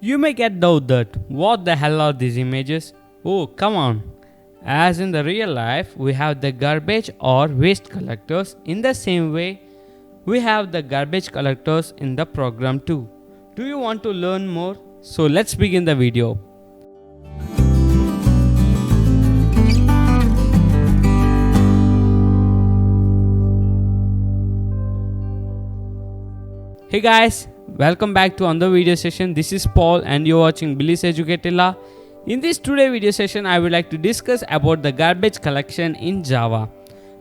You may get doubt that what the hell are these images? Oh, come on. As in the real life, we have the garbage or waste collectors. In the same way, we have the garbage collectors in the program too. Do you want to learn more? So let's begin the video. Hey guys, welcome back to another video session. This is Paul and you're watching Billy's Educatilla. In this today video session, I would like to discuss about the garbage collection in Java.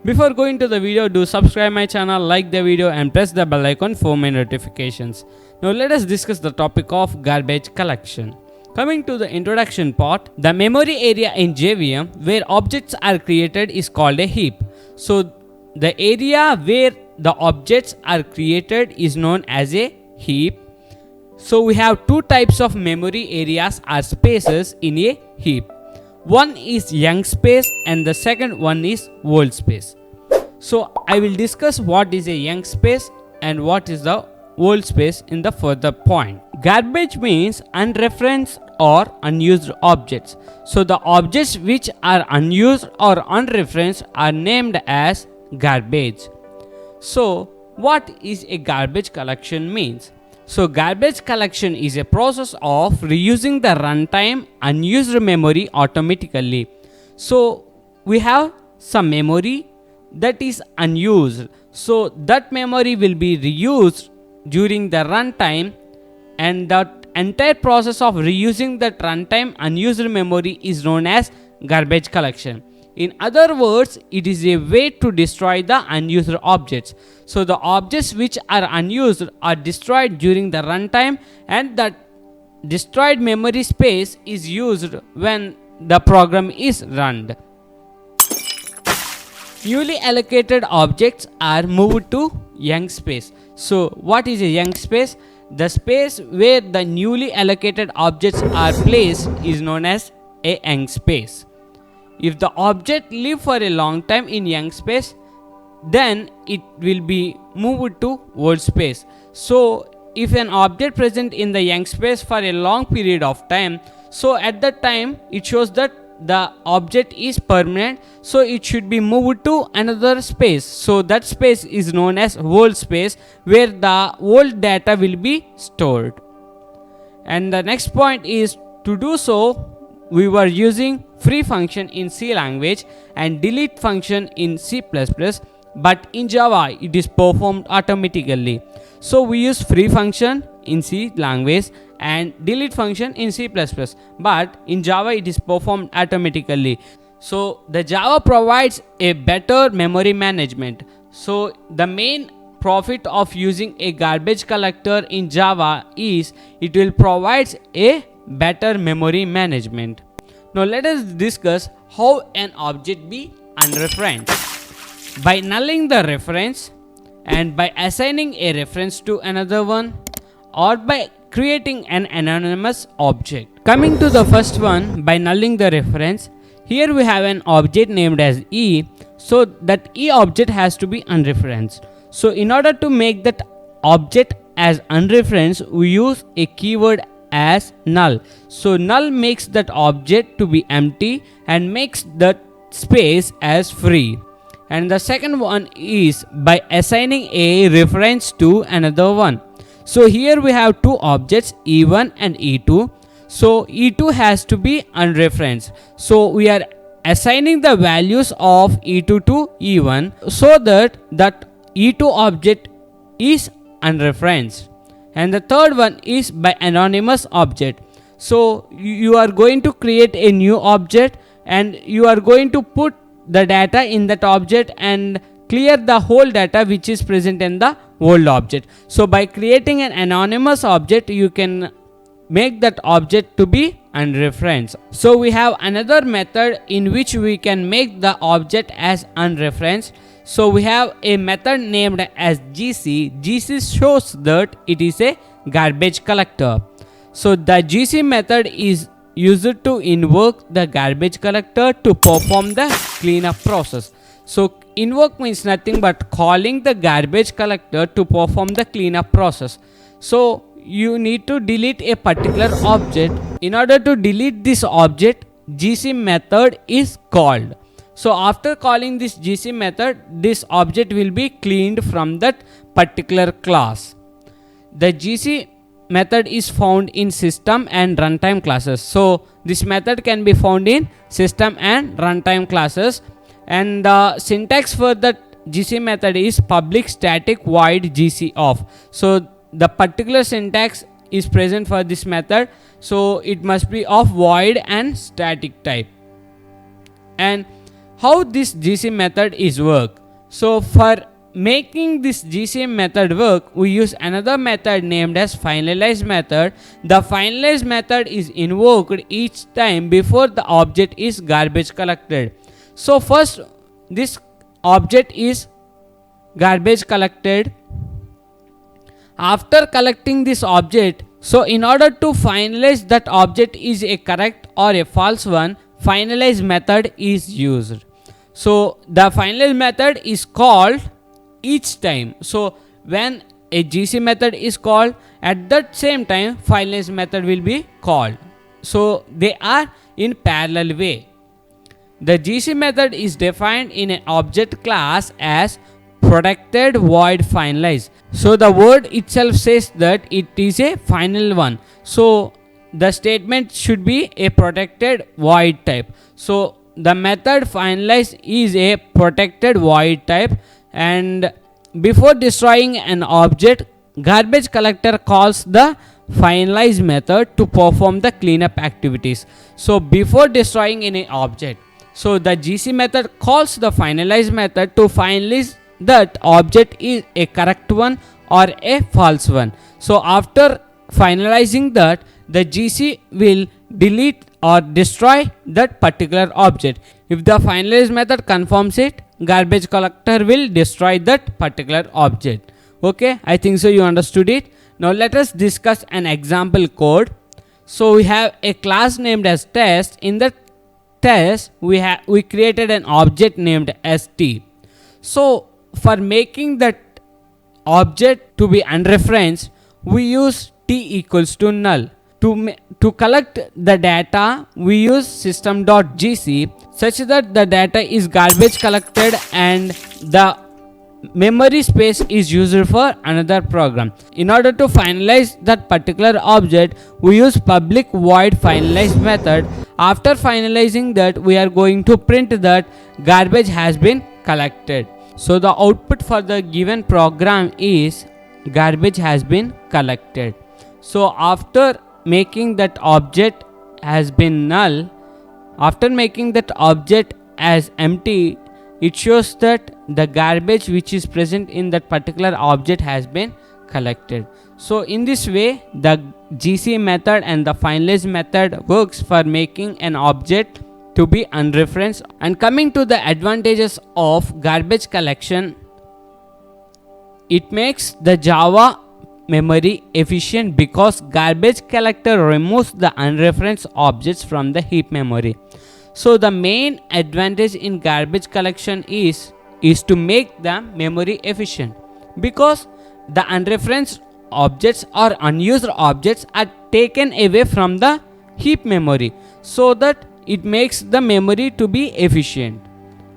Before going to the video, do subscribe my channel, like the video and press the bell icon for my notifications. Now let us discuss the topic of garbage collection. Coming to the introduction part, the memory area in JVM where objects are created is called a heap. So the area where the objects are created is known as a heap. So we have two types of memory areas or spaces in a heap. One is young space and the second one is old space. So I will discuss what is a young space and what is the old space in the further point. Garbage means unreferenced or unused objects. So the objects which are unused or unreferenced are named as garbage. So what is a garbage collection means? So garbage collection is a process of reusing the runtime unused memory automatically. So we have some memory that is unused. So that memory will be reused during the runtime, and that entire process of reusing that runtime unused memory is known as garbage collection. In other words, it is a way to destroy the unused objects. So the objects which are unused are destroyed during the runtime, and that destroyed memory space is used when the program is run. Newly allocated objects are moved to young space. So what is a young space? The space where the newly allocated objects are placed is known as a young space. If the object live for a long time in young space, then it will be moved to old space. So if an object present in the young space for a long period of time, so at that time it shows that the object is permanent, so it should be moved to another space. So that space is known as old space, where the old data will be stored. And the next point is, to do so we were using free function in C language and delete function in C++, but in Java it is performed automatically. So we use free function in C language and delete function in C++, but in Java it is performed automatically. So the Java provides a better memory management. So the main profit of using a garbage collector in Java is it will provide a better memory management. Now let us discuss how an object be unreferenced. By nulling the reference, and by assigning a reference to another one, or by creating an anonymous object. Coming to the first one, by nulling the reference, here we have an object named as E, so that E object has to be unreferenced. So in order to make that object as unreferenced, we use a keyword as null. So null makes that object to be empty and makes that space as free. And the second one is by assigning a reference to another one. So here we have two objects, E1 and E2. So E2 has to be unreferenced. So we are assigning the values of E2 to E1 so that that E2 object is unreferenced. And the third one is by anonymous object. So you are going to create a new object and you are going to put the data in that object and clear the whole data which is present in the old object. So by creating an anonymous object, you can make that object to be unreferenced. So we have another method in which we can make the object as unreferenced. So we have a method named as GC. GC shows that it is a garbage collector. So the GC method is used to invoke the garbage collector to perform the cleanup process. So invoke means nothing but calling the garbage collector to perform the cleanup process. So you need to delete a particular object. In order to delete this object, GC method is called. So after calling this GC method, this object will be cleaned from that particular class. The GC method is found in system and runtime classes. So this method can be found in system and runtime classes, and the syntax for that GC method is public static void GC off. So the particular syntax is present for this method, so it must be of void and static type. And how this GC method is work? So for making this GC method work, we use another method named as finalize method. The finalize method is invoked each time before the object is garbage collected. So first this object is garbage collected. After collecting this object, so in order to finalize that object is a correct or a false one, finalize method is used. So the finalize method is called each time. So when a GC method is called, at that same time finalize method will be called. So they are in parallel way. The GC method is defined in an object class as protected void finalize. So the word itself says that it is a final one. So the statement should be a protected void type. So the method finalize is a protected void type, and before destroying an object, garbage collector calls the finalize method to perform the cleanup activities. So before destroying any object, so the GC method calls the finalize method to finalize that object is a correct one or a false one. So after finalizing that, the GC will delete or destroy that particular object. If the finalize method confirms it, garbage collector will destroy that particular object. Okay, I think so you understood it. Now let us discuss an example code. So we have a class named as test. In the test we created an object named st. So for making that object to be unreferenced, we use t equals to null. To collect the data, we use system.gc such that the data is garbage collected and the memory space is used for another program. In order to finalize that particular object, we use public void finalize method. After finalizing that, we are going to print that garbage has been collected. So the output for the given program is garbage has been collected. So after making that object has been null, after making that object as empty, it shows that the garbage which is present in that particular object has been collected. So in this way, the GC method and the finalize method works for making an object to be unreferenced. And coming to the advantages of garbage collection, it makes the Java memory efficient because garbage collector removes the unreferenced objects from the heap memory. So the main advantage in garbage collection is to make the memory efficient, because the unreferenced objects or unused objects are taken away from the heap memory, so that it makes the memory to be efficient.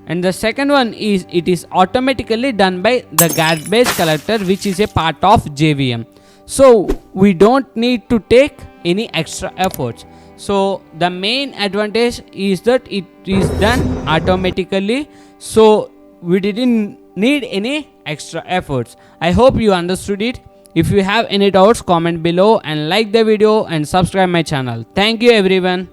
And the second one is it is automatically done by the garbage collector, which is a part of JVM. So we don't need to take any extra efforts. So the main advantage is that it is done automatically, so we didn't need any extra efforts. I hope you understood it. If you have any doubts, comment below and like the video and subscribe my channel. Thank you everyone.